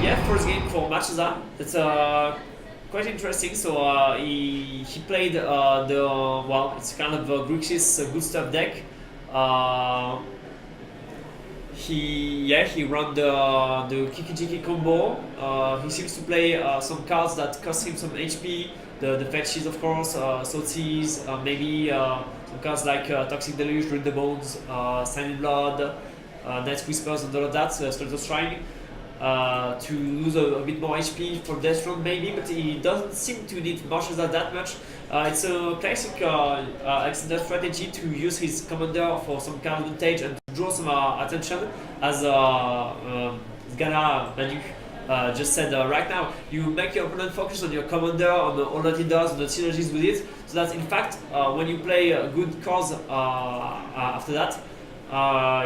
yeah, first game for Marchesa. It's quite interesting. So he played it's kind of a Grixis good stuff deck. He run the Kiki combo. He seems to play some cards that cost him some HP. The fetches, of course, Sotsies, maybe some cards like Toxic Deluge, Ruin the Bones, Silent Blood, Night Whispers, and all of that, Stratos Shrine. To lose a bit more HP for Death Run maybe, but he doesn't seem to need Marchesa that much. It's a classic Alexander strategy to use his commander for some card advantage and to draw some attention, as Gala Manu just said right now. You make your opponent focus on your commander, on all that he does, on the synergies with it, so that in fact when you play good cards after that,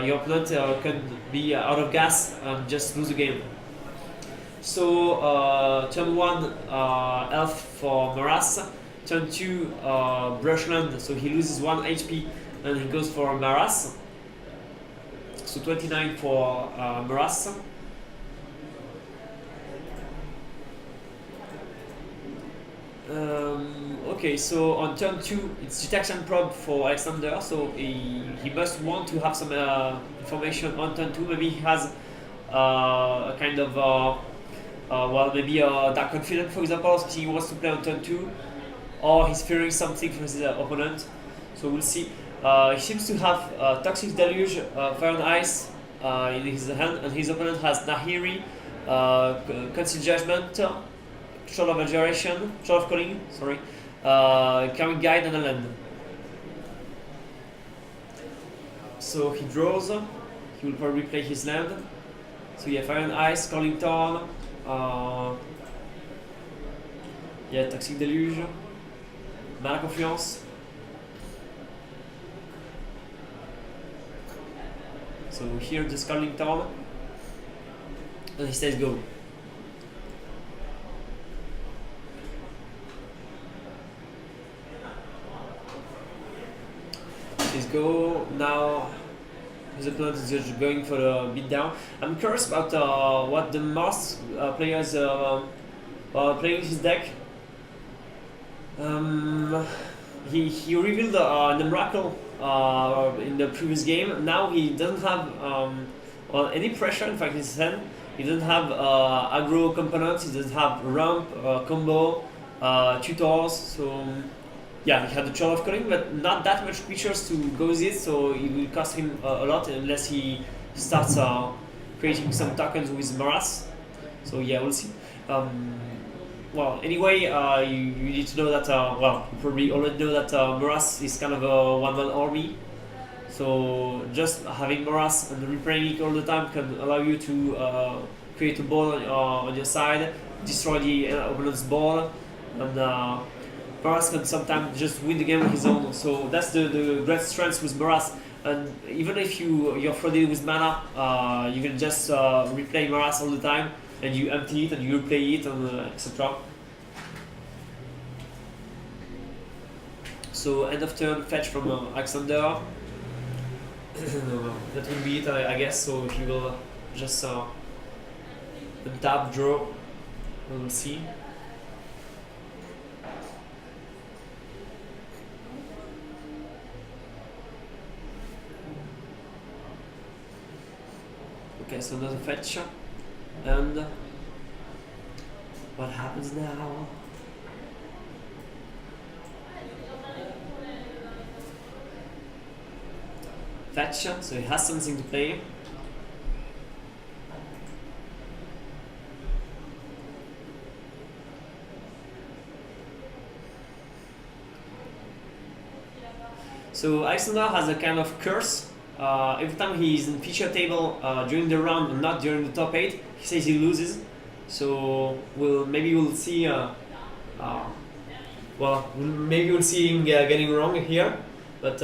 your opponent can be out of gas and just lose the game. So turn 1 Elf for Marath, turn 2 Brushland, so he loses 1 HP and he goes for Marath. So 29 for Marath. Okay, so on turn 2 it's Detection Probe for Alexander, so he must want to have some information on turn 2. Maybe he has a kind of maybe a Dark Confident, for example, something he wants to play on turn 2, or he's fearing something from his opponent, so we'll see. He seems to have Toxic Deluge, Fire and Ice in his hand, and his opponent has Nahiri, Concealed Judgment, Short of Adjuration, Short of Calling, sorry, Karmic Guide, and a land. So he draws, he will probably play his land. So yeah, Fire and Ice, Calling Torn, yeah, Toxic Deluge, Mana Confluence. So here the Calling Torn, and he says go. Please go. Now his opponent is just going for the beatdown. I'm curious about what the Mars players are playing his deck. He revealed the Miracle in the previous game. Now he doesn't have any pressure, in fact, in his hand. He doesn't have aggro components, he doesn't have ramp, combo, tutors, so yeah, he had the Troll of Calling, but not that much creatures to go with it, so it will cost him a lot unless he starts creating some tokens with Marath. So yeah, we'll see. Well, anyway, you need to know that, you probably already know that Marath is kind of a one-man army. So just having Marath and replaying it all the time can allow you to create a ball on your side, destroy the opponent's ball, and Marath can sometimes just win the game on his own. So that's the great strength with Marath. And even if you're flooded with mana, you can just replay Marath all the time, and you empty it and you replay it, and etc. So end of turn fetch from Alexander. That will be it, I guess. So if you will just untap, draw, we will see. Okay, so another fetch, and what happens now? Fetch, so he has something to play. So Alexander has a kind of curse. Every time he is in feature table during the round and not during the top 8, he says he loses. So maybe we'll see. Maybe we'll see him getting wrong here, but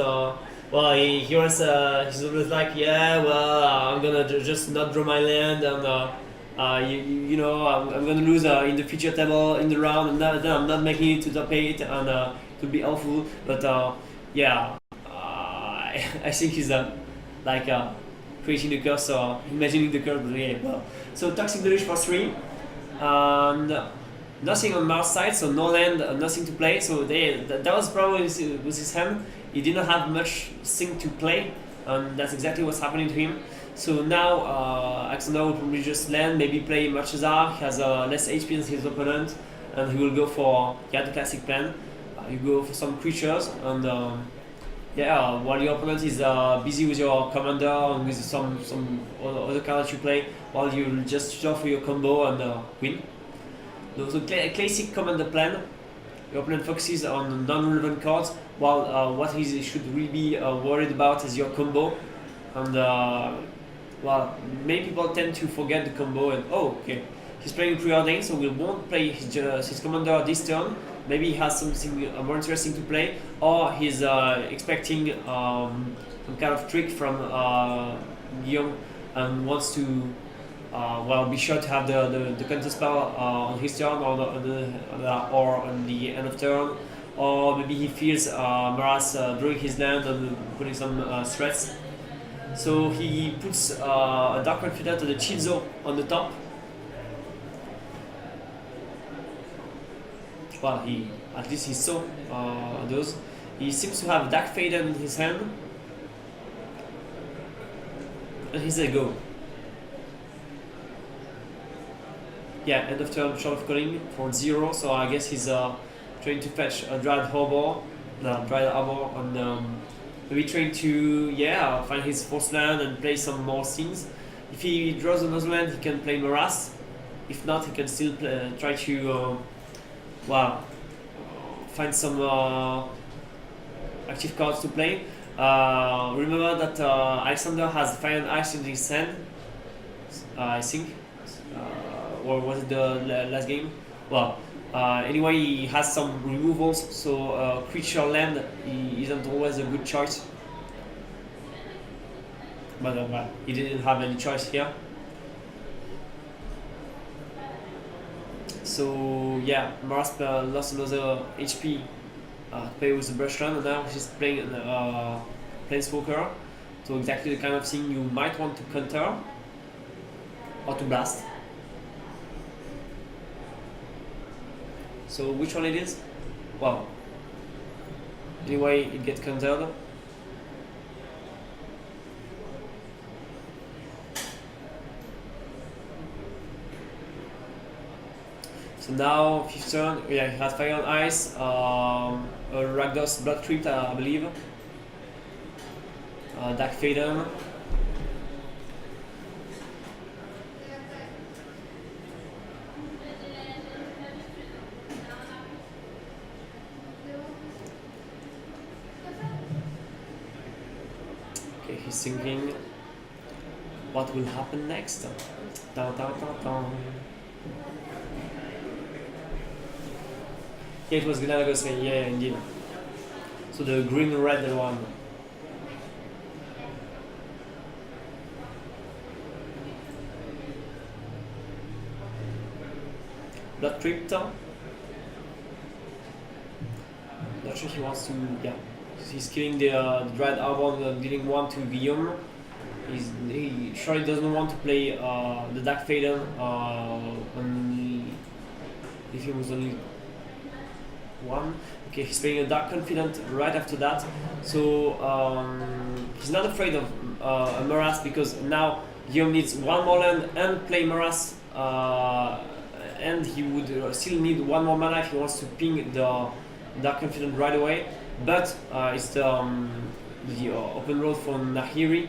he was he's always like, yeah, I'm gonna just not draw my land, and I'm gonna lose in the feature table in the round, and then I'm not making it to top 8, and it would be awful. But I think he's creating the curse or imagining the curse. But yeah, well. So Toxic Deluge for 3. and nothing on Mars side, so no land, nothing to play. So that was probably with his hand. He didn't have much thing to play, and that's exactly what's happening to him. So now Alexander will probably just land, maybe play Marchesa. He has less HP than his opponent, and he will go for the classic plan. You go for some creatures, and while your opponent is busy with your commander and with some other cards that you play, while you just show for your combo and win. So classic commander plan. Your opponent focuses on non-relevant cards, while what he should really be worried about is your combo. And many people tend to forget the combo and okay, he's playing preordained, so we won't play his commander this turn. Maybe he has something more interesting to play, or he's expecting some kind of trick from Guillaume and wants to be sure to have the counter spell on his turn or on the end of turn, or maybe he feels Marath drawing his land and putting some threats. So he puts a Dark Confidant and a Chizo on the top. Well, at least he saw those. He seems to have Dark Faden in his hand, and he's a go. Yeah, end of turn, Shard of Calling for 0. So I guess he's trying to fetch a Dryad Arbor, and maybe trying to find his fourth land and play some more things. If he draws another land, he can play Marath. If not, he can still try to find some active cards to play. Remember that Alexander has Fire and Ice in his hand, I think, or was it the last game? Anyway, he has some removals, so creature land isn't always a good choice. But he didn't have any choice here. So Marath lost another HP to play with the brush land, and now he's playing Planeswalker. So exactly the kind of thing you might want to counter or to blast. So which one it is? Anyway, it gets countered. So now, 5th turn, he has Fire and Ice, a Rakdos Blood Crypt, I believe, Dark Faden. Okay, he's thinking what will happen next. Dun, dun, dun, dun. Yeah, it was Glenagos, yeah, indeed. So the green-red one. Blood Crypt. Not sure he wants to, he's killing the Dryad Arbor and dealing 1 to Guillaume. He surely doesn't want to play the Dark Faden, if he was only 1. Okay, he's playing a Dark Confidant right after that. So he's not afraid of a Marath, because now Guillaume needs 1 more land and play Marath, and he would still need 1 more mana if he wants to ping the Dark Confidant right away. But it's the open road for Nahiri.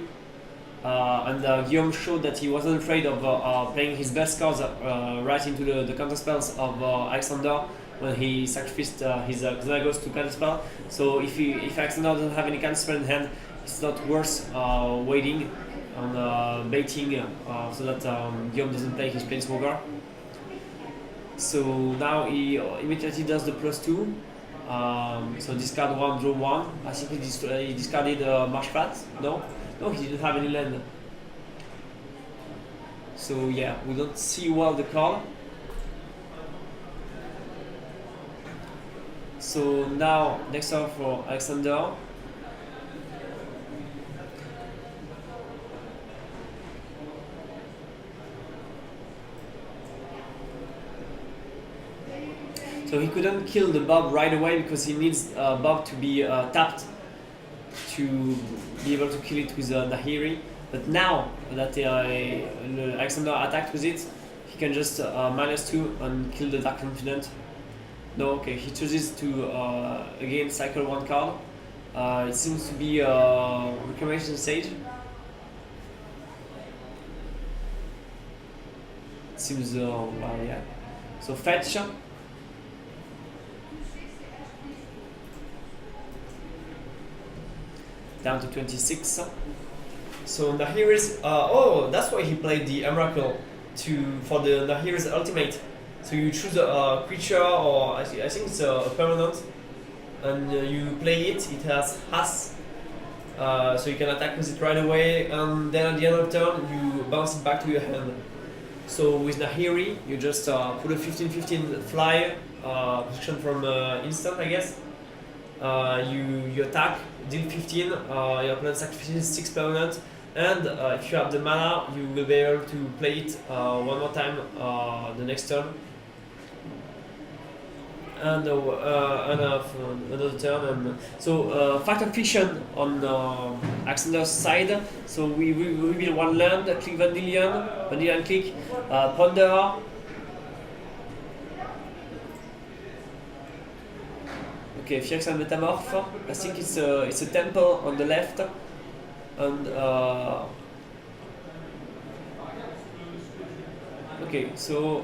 And Guillaume showed that he wasn't afraid of playing his best cards right into the counter spells of Alexander when he sacrificed his Xenagos to counterspell. So if Alexander doesn't have any counterspell in hand, it's not worth waiting and baiting so that Guillaume doesn't play his Planeswalker. So now he immediately does the +2. So discard 1, draw 1. I think he discarded Marshflat. No, he didn't have any land. So we don't see well the card. So now next up for Alexander. So he couldn't kill the Bob right away because he needs Bob to be tapped to be able to kill it with Nahiri. But now that Alexander attacked with it, he can just -2 and kill the Dark Confident. No, okay, he chooses to again cycle 1 card. It seems to be a Reclamation Sage. It seems, well, yeah. So fetch. Down to 26. So Nahiri's, oh, that's why he played the Emrakul for the Nahiri's ultimate. So you choose a creature, or I think it's a permanent, and you play it. It has Has, so you can attack with it right away, and then at the end of the turn you bounce it back to your hand. So with Nahiri, you just put a 15/15 fly position from instant, I guess. You attack, deal 15, your opponent sacrifices 6 permanent, and if you have the mana, you will be able to play it one more time the next turn. And another turn. And so Factor Fission on Alexander's side. So we reveal 1 land, click Vanillion click, Ponder. Okay, Phyrexian Metamorph. I think it's a temple on the left, and okay, so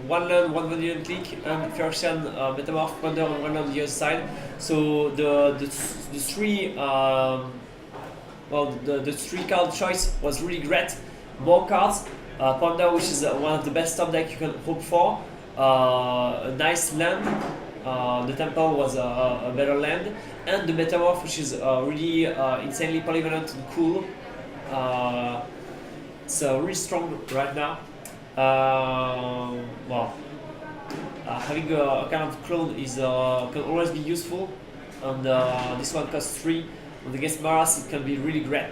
1 land, 1 Vanillion click, and Phyrexian Metamorph Ponder on 1 on the other side. So the 3 the 3 card choice was really great. More cards, Ponder, which is one of the best top deck you can hope for. A nice land. The temple was a better land, and the Metamorph, which is really insanely polyvalent and cool. It's really strong right now. Having a kind of clone is can always be useful, and this one costs 3. And against Marath, it can be really great.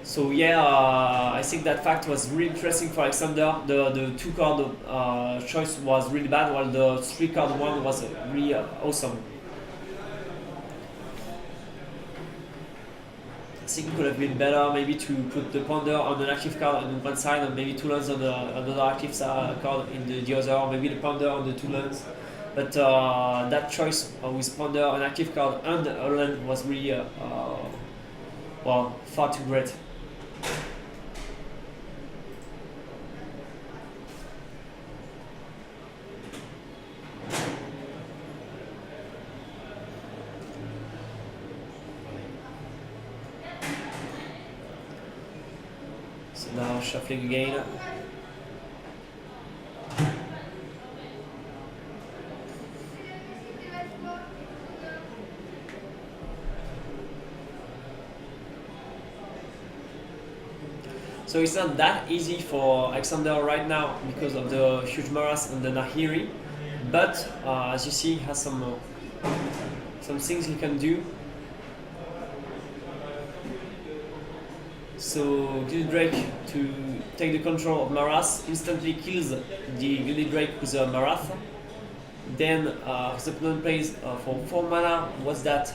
So yeah, I think that fact was really interesting for Alexander. The 2 card choice was really bad, while the 3 card one was really awesome. I think it could have been better maybe to put the Ponder on an active card on one side, and maybe 2 lands on another active card in the other, or maybe the Ponder on the 2 lands. But that choice with Ponder, an active card, and a land was really far too great. So now shuffling again. So it's not that easy for Alexander right now because of the huge Marath and the Nahiri, but as you see, he has some things he can do. So Gilded Drake to take the control of Marath instantly kills the Gilded Drake with a Marath. Then his opponent plays for 4 mana. What's that?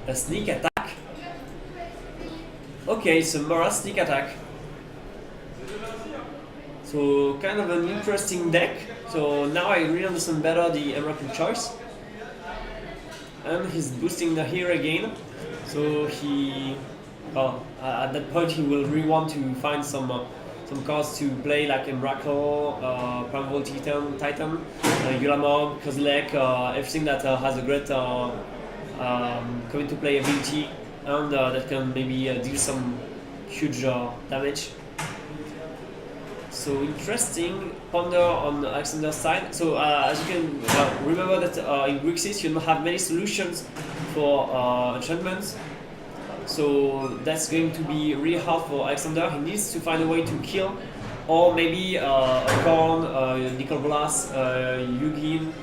A sneak attack. Okay, so Marath sneak attack. So kind of an interesting deck. So now I really understand better the Emrakul choice. And he's boosting the here again. So he, at that point he will really want to find some cards to play, like Emrakul, Primeval Titan, Yulamog, Kozilek, everything that has a great coming to play ability, and that can maybe deal some huge damage. So interesting. Ponder on Alexander's side. So as you can remember that in Grixis you don't have many solutions for enchantments. So that's going to be really hard for Alexander. He needs to find a way to kill, or maybe a Korn, Nicol Bolas, Yugin,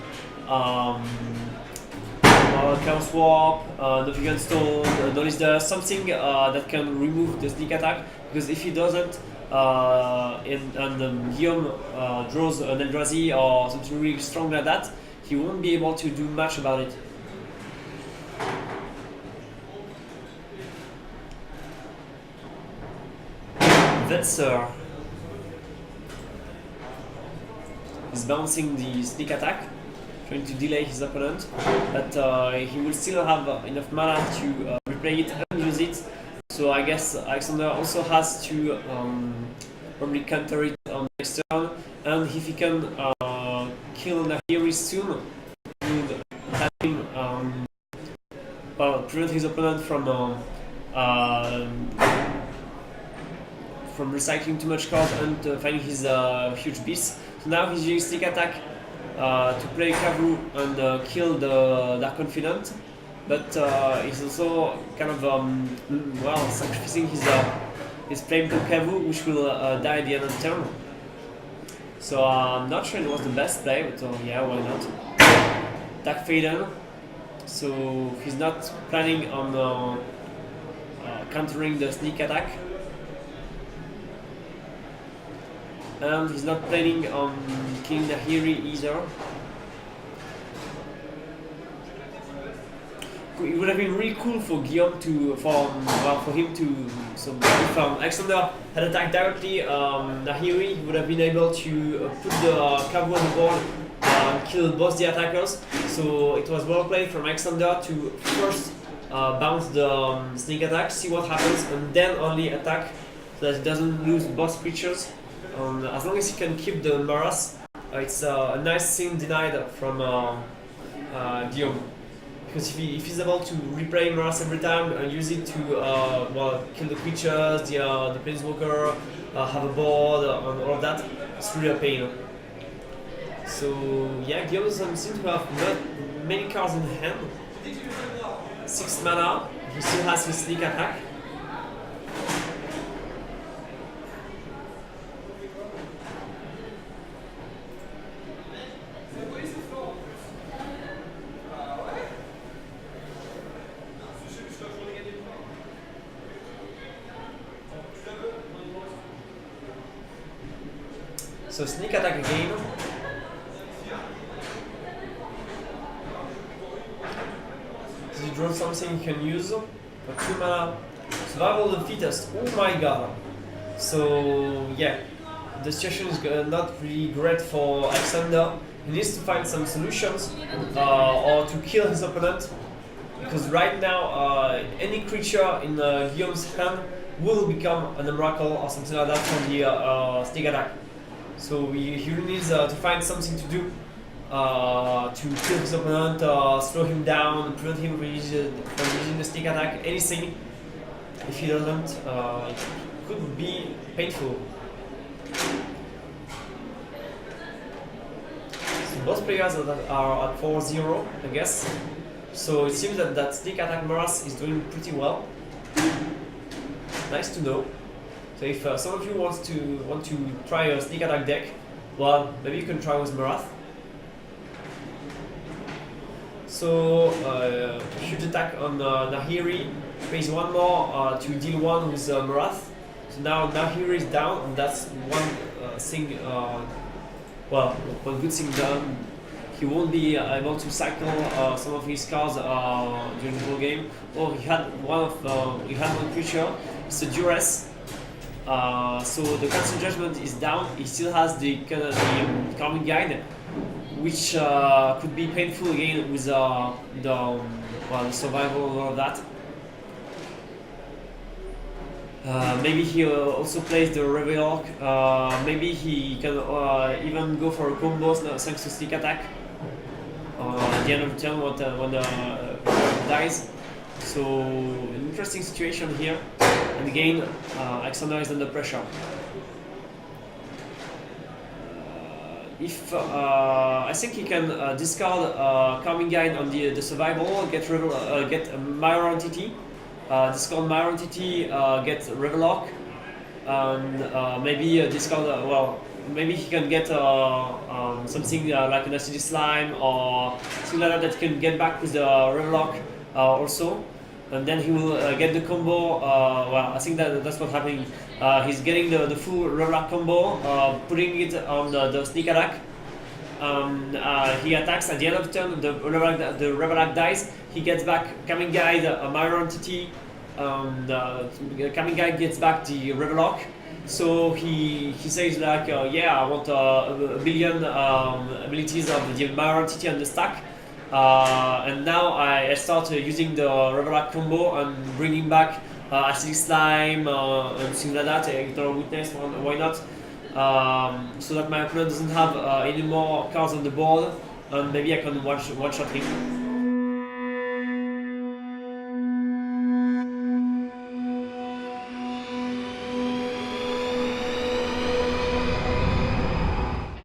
Chaos Warp, Navigan Stone, Knowledge Dust, something that can remove the sneak attack, because if he doesn't, and Guillaume draws an Eldrazi or something really strong like that, he won't be able to do much about it. Vetser is bouncing the sneak attack, trying to delay his opponent, but he will still have enough mana to replay it and use it. So I guess Alexander also has to probably counter it on the next turn, and if he can kill Nahiri soon, he would have him prevent his opponent from recycling too much cards and finding his huge beast. So now he's using sneak attack to play Kavu and kill the Dark Confidant, but he's also kind of sacrificing his flame to Kavu, which will die at the end of the turn. So I'm not sure it was the best play, but yeah, why not? Attack Faden. So he's not planning on countering the sneak attack. And he's not planning on killing Nahiri either. It would have been really cool for Guillaume for him to. So if Alexander had attacked directly Nahiri, he would have been able to put the Kavu on the board and kill both the attackers. So it was well played from Alexander to first bounce the sneak attack, see what happens, and then only attack so that he doesn't lose both creatures. As long as he can keep the Marath, it's a nice thing denied from Guillaume. Because if he's able to replay Marath every time and use it to kill the creatures, the Planeswalker, have a board, and all of that, it's really a pain. So yeah, Guillaume seems to have not many cards in hand. 6 mana, he still has his sneak attack. So sneak attack again. So he draws something he can use for 2 mana. Survival of the fittest. Oh my god. So yeah, the situation is not really great for Alexander. He needs to find some solutions or to kill his opponent, because right now any creature in Guillaume's hand will become an Miracle or something like that from the sneak attack. So he really needs to find something to do to kill his opponent, slow him down, prevent him from using the sneak attack, anything. If he doesn't, it could be painful. So both players are at 4-0, I guess. So it seems that sneak attack Marath is doing pretty well. Nice to know. So if some of you want to try a sneak attack deck, well, maybe you can try with Marath. So huge attack on Nahiri, pays 1 more to deal 1 with Marath. So now Nahiri is down, and that's one thing. One good thing done. He won't be able to cycle some of his cards during the whole game. Oh, he had one creature. It's a Duress. So the Council Judgment is down. He still has the Calming Guide, which could be painful again with the survival and all of that. Maybe he also plays the Reveillock. Maybe he can even go for a combo thanks to sneak attack at the end of the turn when dies. So an interesting situation here. And again, Alexander is under pressure. I think he can discard Calming Guide on the survival, get Mirror Entity, discard Mirror Entity, get Reveillock, maybe discard. Maybe he can get something like an acidic slime or something like that he can get back with the Revelock also. And then he will get the combo. I think that's what's happening. He's getting the full Revelock combo, putting it on the sneak attack. He attacks at the end of the turn. The Revelock dies. He gets back Coming Guide, Mirror Entity. The Coming Guide gets back the Revelock. So he says like, yeah, I want a billion abilities of the Mirror Entity on the stack. And now I start using the Revelock combo and bringing back Acidic Slime and things like that, Eternal Witness, why not? So that my opponent doesn't have any more cards on the board, and maybe I can one-shot him.